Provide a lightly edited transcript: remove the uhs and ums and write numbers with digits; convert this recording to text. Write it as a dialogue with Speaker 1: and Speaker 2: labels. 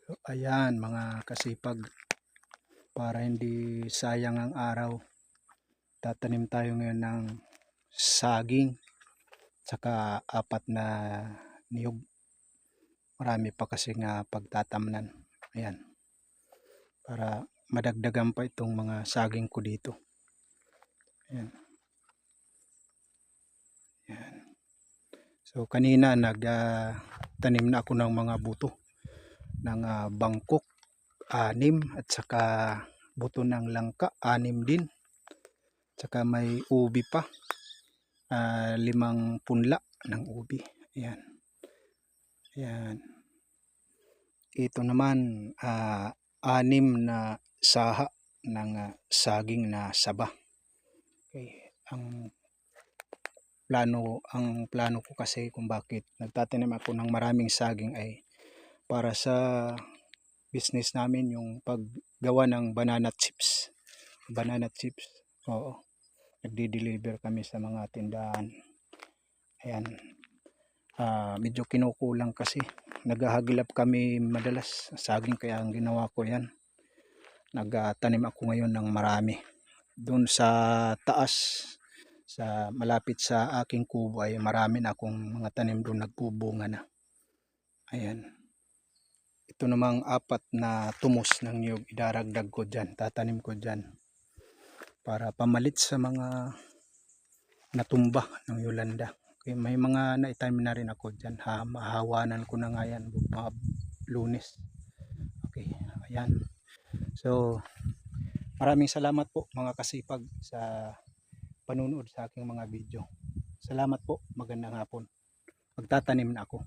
Speaker 1: So, ayan mga kasipag, para hindi sayang ang araw, tatanim tayo ngayon ng saging saka 4 na niyog. Marami pa kasi nga pagtatamnan. Ayan, para madagdagan pa itong mga saging ko dito. Ayan. Ayan. So kanina nagtanim na ako ng mga buto ng bangkok 6 at saka buto ng langka 6 din. Saka may ubi pa, 5 punla ng ubi. Ayan. Ayan. Ito naman 6 na saha ng saging na saba. Okay. Ang plano ko kasi kung bakit nagtatanim ako ng maraming saging ay para sa business namin, yung paggawa ng banana chips. Banana chips. Oo. Nagdi-deliver kami sa mga tindahan. Ayan. Medyo kinukulang kasi. Naghahagilap kami madalas saging, kaya ang ginawa ko yan. Nagtanim ako ngayon ng marami. Doon sa taas, sa malapit sa aking kubo ay marami na akong mga tanim doon, nagpubunga na. Ayan. Ito namang 4 na tumos ng niyog, idaragdag ko dyan, tatanim ko dyan para pamalit sa mga natumba ng Yolanda. Okay, may mga naitanim na rin ako dyan, mahawanan ko na nga yan mga Lunes. Okay, ayan. So maraming salamat po mga kasipag sa panunood sa aking mga video. Salamat po, magandang hapon. Magtatanim na ako.